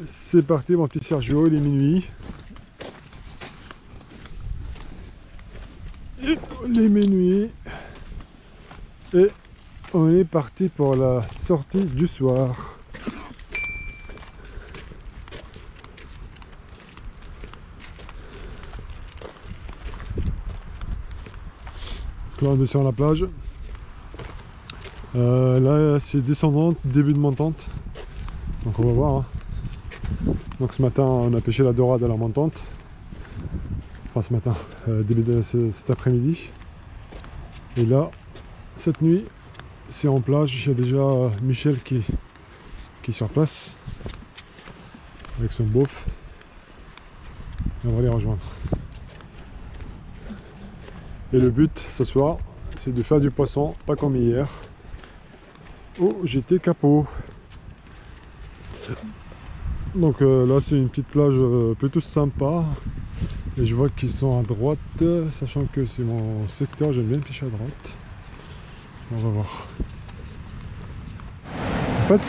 C'est parti mon petit Sergio, il est minuit. Il est minuit. Et on est parti pour la sortie du soir. Là on descend à la plage. Là c'est descendante, début de montante. Donc on va voir. Hein. Donc ce matin on a pêché la dorade à la montante. Enfin ce matin, début de cet après-midi. Et là, cette nuit, c'est en plage. Il y a déjà Michel qui est sur place. Avec son beauf. Et on va les rejoindre. Et le but ce soir, c'est de faire du poisson, pas comme hier. Oh, j'étais capot. Donc là, c'est une petite plage plutôt sympa. Et je vois qu'ils sont à droite, sachant que c'est mon secteur, j'aime bien pêcher à droite. On va voir. En fait,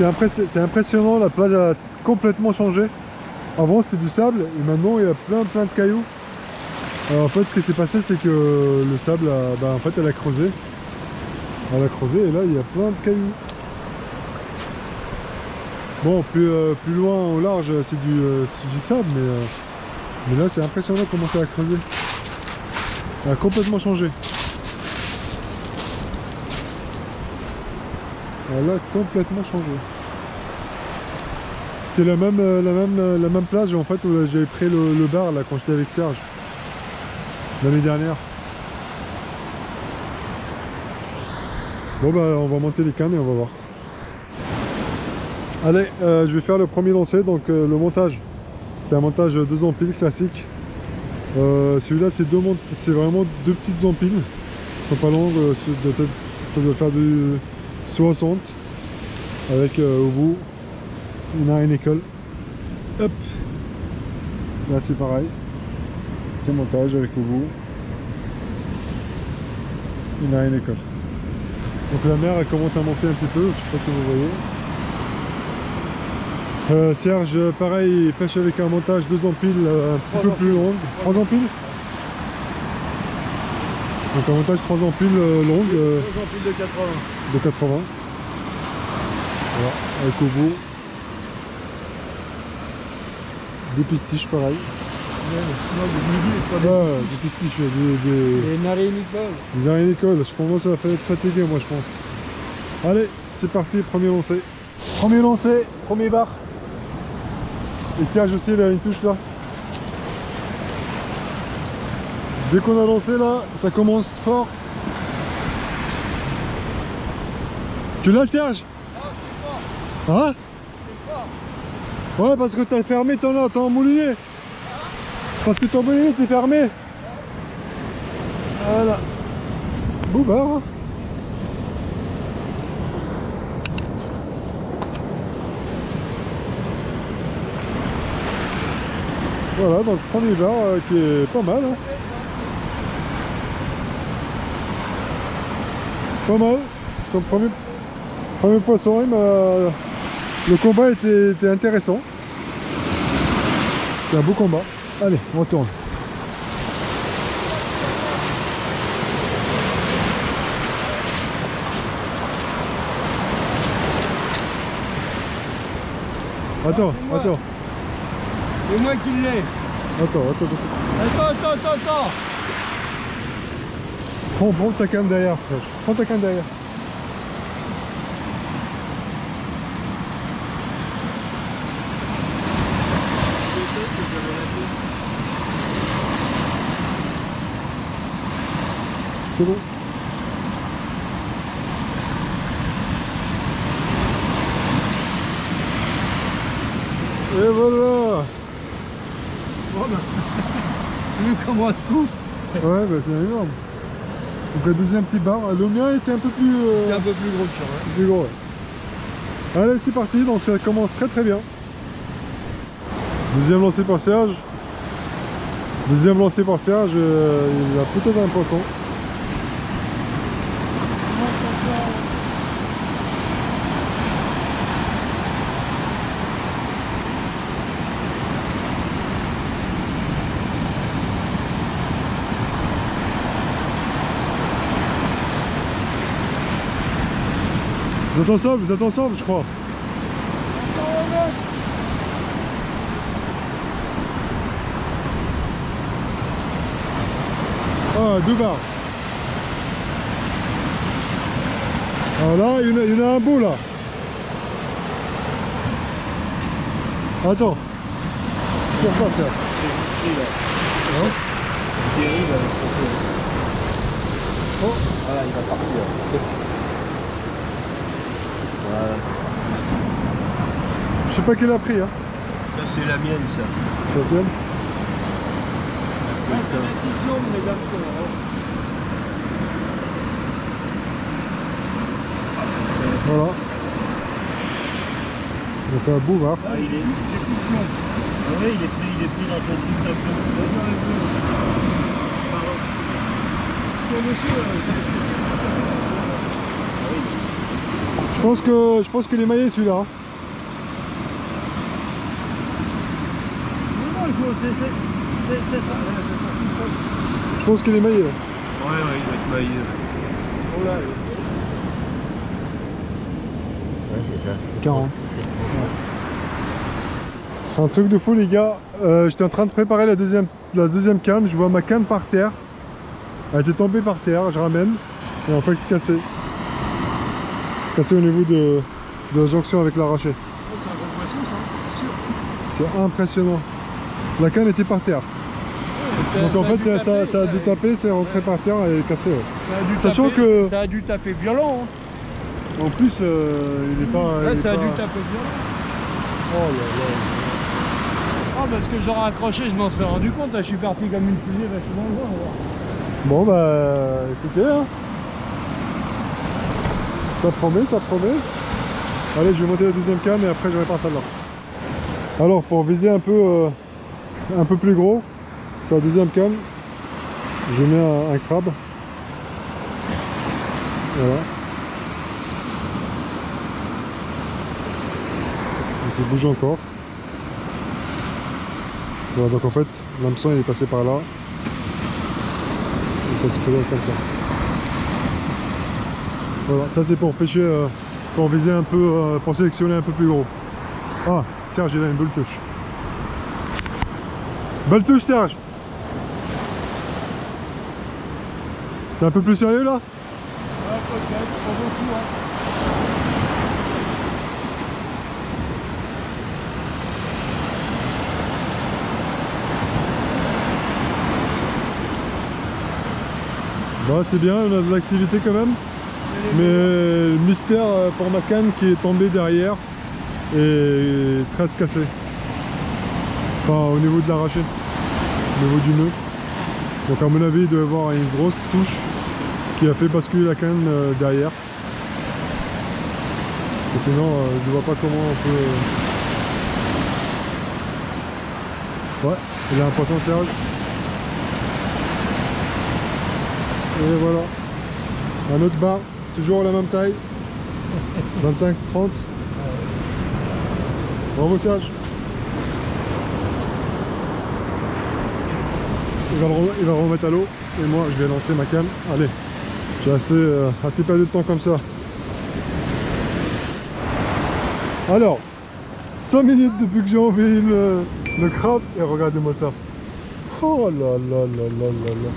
c'est impressionnant, la plage a complètement changé. Avant, c'était du sable, et maintenant, il y a plein de cailloux. Alors, en fait, ce qui s'est passé, c'est que le sable, en fait, elle a creusé. Elle a creusé, et là, il y a plein de cailloux. Bon, plus loin au large, c'est du sable, mais là, c'est impressionnant comment ça a creusé. Elle a complètement changé. Elle a complètement changé. C'était la même plage en fait où j'avais pris le bar là quand j'étais avec Serge l'année dernière. Bon bah on va monter les cannes et on va voir. Allez, je vais faire le premier lancer. Donc le montage, c'est un montage 2 empiles classique. Celui-là c'est vraiment 2 petites empiles. Elles sont pas longues, ça doit faire du 60 avec au bout une arène école. Hop, là c'est pareil, petit montage avec au bout une arène école. Donc la mer elle commence à monter un petit peu, je sais pas si vous voyez. Serge pareil, il pêche avec un montage 2 empiles un petit peu plus long, 3 empiles. Donc un montage 3 empiles longues. 3 empiles de 80. De 80. Voilà, avec au bout des pistiches pareil. Des pistiches, des narénicoles. Des arénicoles, je commence à être fatigué moi je pense. Allez, c'est parti, premier lancé. Premier lancé, premier bar. Et Serge aussi il a une touche là. Dès qu'on a lancé là, ça commence fort. Tu l'as Serge? Hein? Ouais, parce que t'as fermé t'as emmouliné. Parce que ton moulinet t'es fermé. Voilà. Boubard. Hein. Voilà, donc premier bar qui est pas mal. Hein. Pas mal. Comme premier poisson, le combat était intéressant. C'est un beau combat. Allez, on tourne. Attends. C'est moi qui l'ai. Attends. Attends. Prends ta canne derrière, frère. Prends ta canne derrière. C'est bon. Et voilà. Bon bah. Tu veux comment on se coupe? Ouais, bah c'est énorme. Donc le deuxième petit bar, le mien était un peu plus... C'est un peu plus gros que ça, ouais. Plus gros, ouais. Allez, c'est parti, donc ça commence très bien. Deuxième lancé par Serge. Il a plutôt un poisson. Vous êtes ensemble, je crois. Ah, deux barres. Alors là, il y en a un beau là. Attends. Qu'est-ce qu'on va faire? Oh, voilà, il va partir. Voilà. Je sais pas quel a pris, hein. Ça, c'est la mienne, ça. C'est la tienne? C'est la petite blonde, mesdames et messieurs. Voilà. Donc un bouvard. Ah, il est plus blond. Ah oui, il est pris dans ton truc d'un peu. Je pense qu'il est maillé celui-là. Hein. Non, il faut. C'est ça. Je pense qu'il est maillé. Là. Ouais, il doit être maillé. Oh là. Ouais, c'est ça. 40. Un truc de fou les gars, j'étais en train de préparer la deuxième canne, je vois ma canne par terre. Elle était tombée par terre, je ramène et en fait cassée. Cassée au niveau de la jonction avec l'arraché. Oh, c'est un gros poisson ça, sûr. C'est impressionnant. La canne était par terre. Ouais, donc en fait ça a dû taper, c'est rentré par terre et cassé. Ouais. Sachant que ça a dû taper violent. Hein. En plus il est pas... Là ça a dû taper violent. Oh là là. Ah parce que j'aurais accroché, je m'en serais rendu compte, là, je suis parti comme une fusée vachement loin. Bon bah écoutez, hein. Ça promet, ça promet. Allez, je vais monter la deuxième canne et après je répare celle-là. Alors pour viser un peu plus gros, sur la deuxième canne, je mets un crabe. Voilà. Donc il bouge encore. Voilà, donc en fait, l'hameçon il est passé par là. Il est passé par là comme ça. Voilà, ça c'est pour pêcher, pour viser un peu, pour sélectionner un peu plus gros. Ah, Serge il a une belle touche. Belle touche Serge. C'est un peu plus sérieux là? Ouais, peut-être, pas beaucoup. Hein. Bah c'est bien, on a de l'activité quand même. Mais mystère pour ma canne qui est tombée derrière et trace cassée. Enfin au niveau de l'arraché, au niveau du nœud. Donc à mon avis il doit y avoir une grosse touche qui a fait basculer la canne derrière. Et sinon je ne vois pas comment on peut... Ouais, il y a un poisson Serge. Et voilà. Un autre bar, toujours la même taille. 25, 30. Bravo Serge. Il va le remettre à l'eau et moi je vais lancer ma canne. Allez, j'ai assez perdu de temps comme ça. Alors, 5 minutes depuis que j'ai enlevé le crabe et regardez-moi ça. Oh là là là là là là.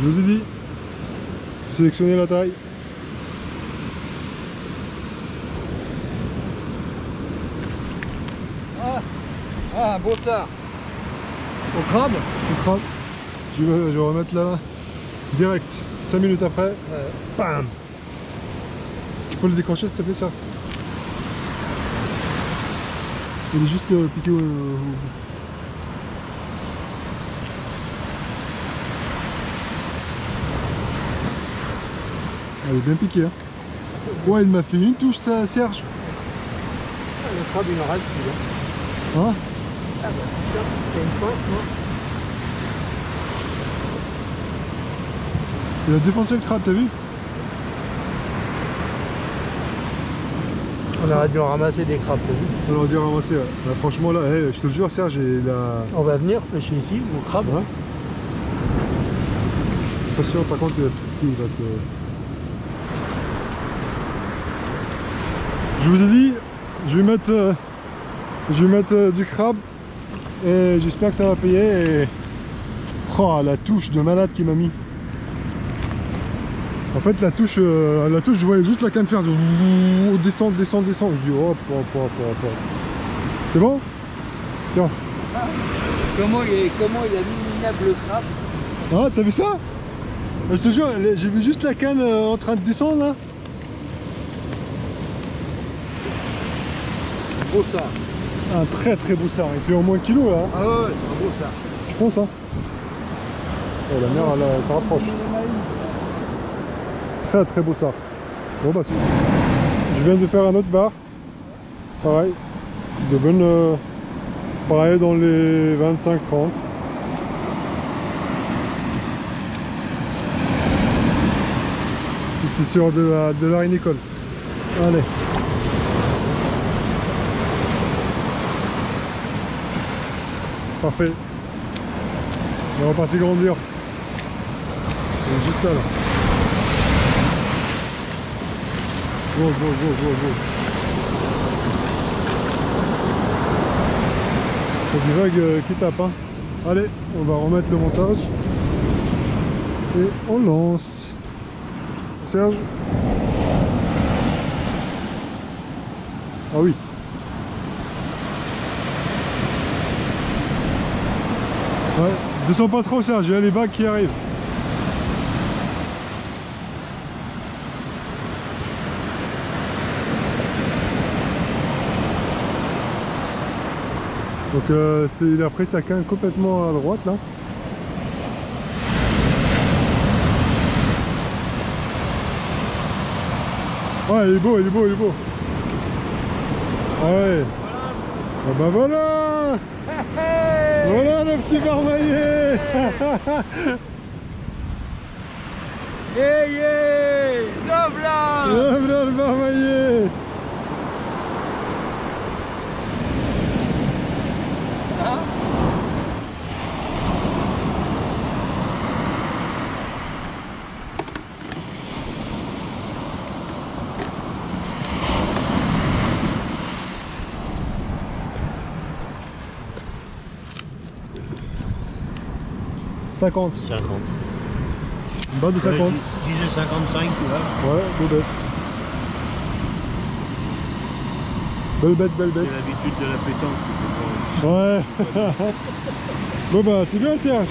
Je vous ai dit, sélectionnez la taille. Ah, un beau ça. Au crabe? Le crabe. Je vais remettre là, direct. 5 minutes après, bam. Tu peux le décrocher s'il te plaît ça? Il est juste piqué au... Elle est bien piquée hein. Ouais il m'a fait une touche ça Serge. Le crabe il en reste plus hein. Hein? Ah bah putain, c'est une pointe moi. Il a défoncé le crabe, t'as vu? On aurait dû en ramasser des crabes, t'as vu? On aurait dû ramasser, ouais. Bah, franchement là, hey, je te le jure Serge, il a... On va venir pêcher ici, au crabe. Ouais. C'est pas sûr par contre qu'il va te... Je vous ai dit, je vais mettre du crabe et j'espère que ça va payer. Et... oh, la touche de malade qui m'a mis. En fait, la touche, je voyais juste la canne faire descendre. Je dis hop. C'est bon? Tiens. Comment il a mis minable le crabe? Ah, t'as vu ça? Je te jure, j'ai vu juste la canne en train de descendre là. Beau ça. Un très très beau sard, il fait au moins 1 kilo là. Ah ouais, c'est un beau ça. Je pense hein. Oh, la mer elle ça rapproche. Très très beau sard. Bon bah je viens de faire un autre bar. Pareil. De bonne. Pareil dans les 25-30. C'était sur de la Nicole. Allez. Parfait. On est reparti grandir. On est juste là. Go. C'est du vague qui tape hein. Allez, on va remettre le montage. Et on lance. Serge. Ah oui. Ouais, descends pas trop Serge, il y a les vagues qui arrivent. Donc il a pris sa canne complètement à droite là. Ouais, il est beau. Ah ouais. Ah bah voilà. Voilà le petit barmaillé. Yeah, le barmaillé. « 50. Une barre de 50. Ouais, je disais 55, tu vois. Ouais, beau bête. Belle bête. C'est l'habitude de la pétanque. Ouais. Bon bah c'est bien Serge.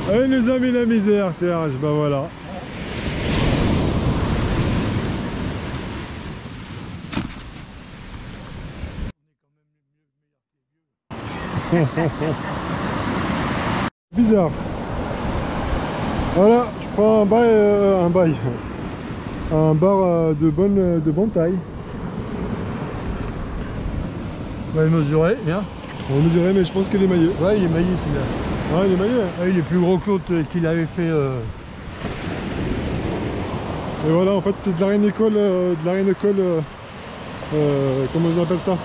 Allez, il nous a mis la misère Serge, bah voilà. Bizarre. Voilà, je prends un bar de bonne taille. On va le mesurer, bien. On va mesurer, mais je pense qu'il est maillé. Ouais, il est maillé celui-là. Ouais, il est maillé. Ouais, il est plus gros que l'autre qu'il avait fait. Et voilà, en fait, c'est de la reine école, comment on appelle ça?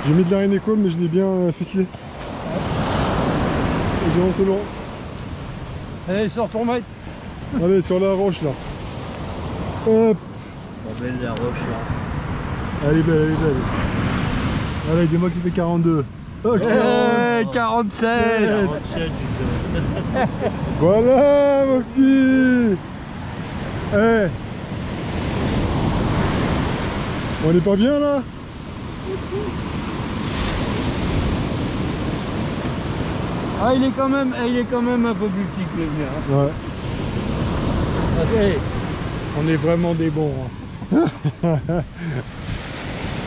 J'ai mis de la reine école, mais je l'ai bien ficelé. Et j'ai lancé long. Allez, sors ton mètre. Allez, sur la roche là. Hop. Oh, belle la roche là. Elle est belle. Allez, dis-moi qu'il fait 42. Ok. 47. 47. Voilà mon petit. Eh. On est pas bien là? Ah, il est quand même un peu plus petit que le mien. Hein. Ouais. Allez, on est vraiment des bons. Hein.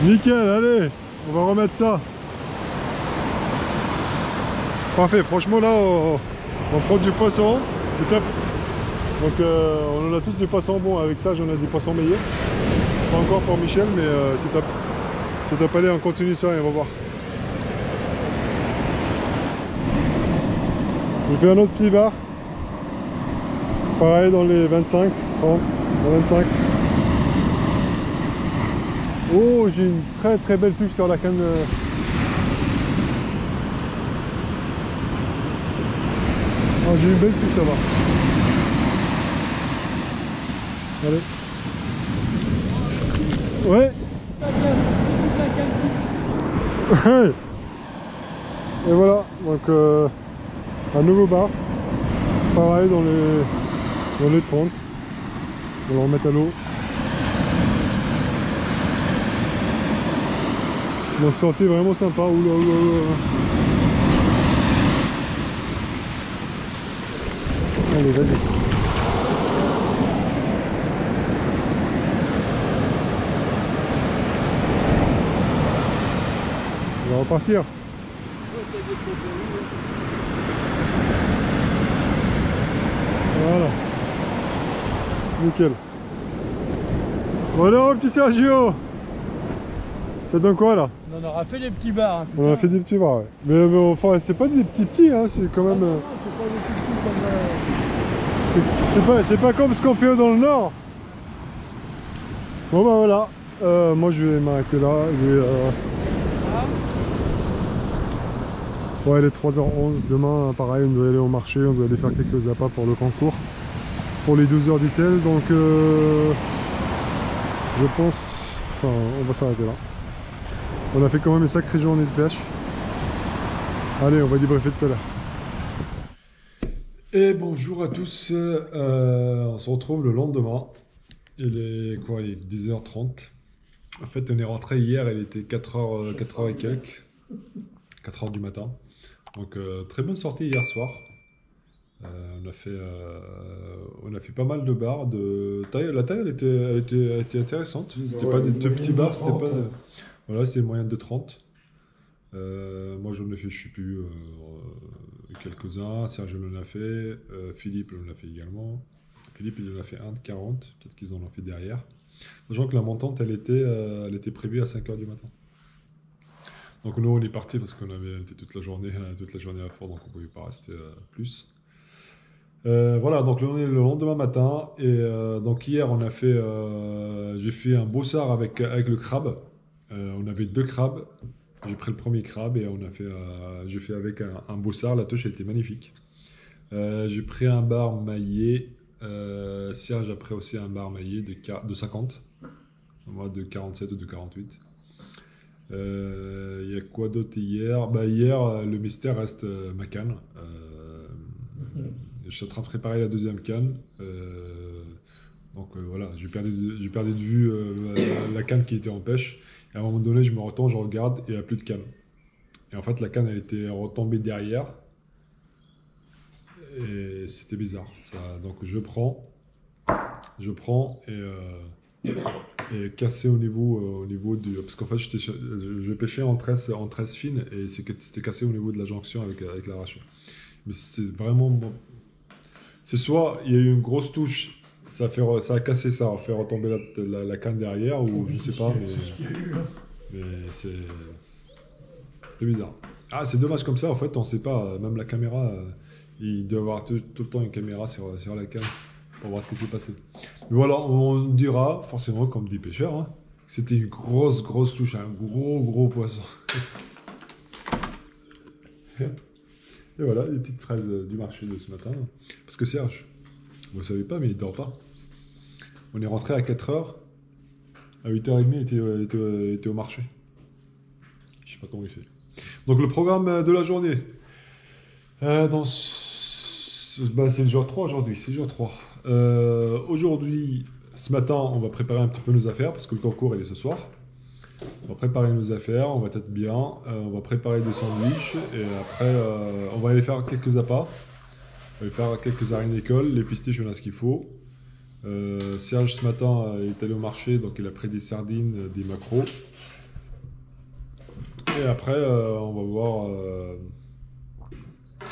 Nickel, allez, on va remettre ça. Parfait, franchement là, on prend du poisson, c'est top. Donc on en a tous du poisson bon, avec ça j'en ai des poissons meilleurs. Pas encore pour Michel, mais c'est top. C'est top, allez, on continue ça et on va voir. Je fais un autre petit bar. Pareil dans les 25, 30, 25. Oh, j'ai une très belle touche sur la canne. Ah, j'ai une belle touche là-bas. Allez. Ouais. Et voilà, donc un nouveau bar. Pareil dans les 30. On va le remettre à l'eau. Donc sortie vraiment sympa. Oula, oula, oula. Allez, vas-y. On va repartir. Voilà. Nickel. Bon alors, petit Sergio, ça donne quoi là? On aura fait des petits bars. Hein, on a fait des petits bars, ouais. Mais enfin, c'est pas des petits, hein, c'est quand même... Non, c'est pas des petits comme... C'est pas comme ce qu'on fait dans le nord. Bon bah voilà, moi je vais m'arrêter là. Ouais, il est 3h11, demain pareil, on doit aller au marché, on doit aller faire quelques appâts pour le concours. Pour les 12 heures d'ITEL, donc je pense... Enfin, on va s'arrêter là. On a fait quand même une sacrée journée de pêche. Allez, on va débriefer tout à l'heure. Et bonjour à tous, on se retrouve le lendemain. Il est quoi? Il est 10h30. En fait, on est rentré hier, il était 4h et quelques. 4h du matin. Donc, très bonne sortie hier soir. On a fait pas mal de bars. La taille, elle était intéressante. C'était pas des tout petits bars, c'était pas... Voilà, c'était moyenne de 30. Moi, j'en ai fait, je sais plus, quelques-uns. Serge en a fait. Philippe en a fait également. Philippe, il en a fait un de 40. Peut-être qu'ils en ont fait derrière. Sachant que la montante, elle était prévue à 5h du matin. Donc nous, on est parti parce qu'on avait été toute la journée à fond, donc on ne pouvait pas rester plus. Voilà, donc on est le lendemain matin. Et donc hier, j'ai fait un bossard avec le crabe. On avait 2 crabes. J'ai pris le premier crabe et j'ai fait avec un bossard. La touche était magnifique. J'ai pris un bar maillé. Serge a pris aussi un bar maillé de 50. Moi de 47 ou de 48. Il y a quoi d'autre hier? Bah hier, le mystère reste ma canne. Je suis en train de préparer la deuxième canne. Donc voilà, j'ai perdu de vue la canne qui était en pêche. Et à un moment donné, je me retourne, je regarde et il n'y a plus de canne. Et en fait, la canne, elle était retombée derrière. Et c'était bizarre. Donc je prends et cassé au niveau du... Parce qu'en fait, je pêchais en tresse fine et c'était cassé au niveau de la jonction avec l'arraché. Mais c'est vraiment... Bon. C'est soit il y a eu une grosse touche, ça a cassé ça, a fait retomber la canne derrière, ou je ne sais pas, mais c'est bizarre. Ah, c'est dommage comme ça, en fait, on ne sait pas, même la caméra, il doit y avoir tout le temps une caméra sur la canne pour voir ce qui s'est passé. Mais voilà, on dira, forcément, comme dit pêcheur, hein, c'était une grosse touche, un gros poisson. Et voilà, les petites fraises du marché de ce matin. Parce que Serge, vous ne savez pas, mais il ne dort pas. On est rentré à 4h. À 8h30, il était au marché. Je ne sais pas comment il fait. Donc le programme de la journée. C'est le jour 3 aujourd'hui. C'est le jour 3. Aujourd'hui, ce matin, on va préparer un petit peu nos affaires parce que le concours il est ce soir. On va préparer nos affaires, on va être bien, on va préparer des sandwichs et après on va aller faire quelques appâts. On va aller faire quelques araignées d'école, les pistiches, on a ce qu'il faut. Serge ce matin est allé au marché, donc il a pris des sardines, des maquereaux. Et après on va voir...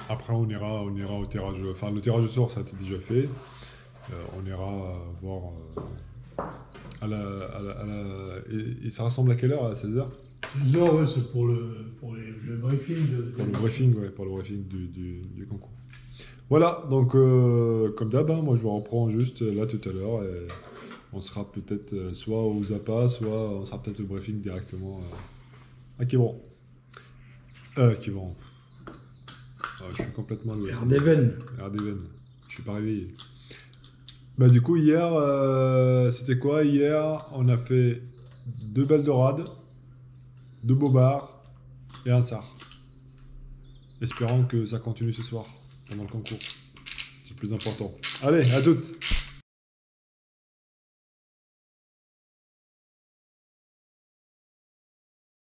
après on ira au tirage, enfin le tirage au sort ça a été déjà fait. On ira voir... Et ça rassemble à quelle heure? À 16h? 16h, ouais, c'est pour le briefing. Pour le briefing du concours. Voilà, donc comme d'hab, hein, moi je vous reprends juste là tout à l'heure. Et on sera peut-être soit aux appâts, soit on sera peut-être au briefing directement à Quiberon. Quiberon. je suis complètement à l'ouest. Ardéven. Ardéven. Je suis pas réveillé. Bah du coup hier, c'était quoi? Hier, on a fait 2 belles dorades, 2 bobards et un sard. Espérons que ça continue ce soir pendant le concours. C'est le plus important. Allez, à toutes.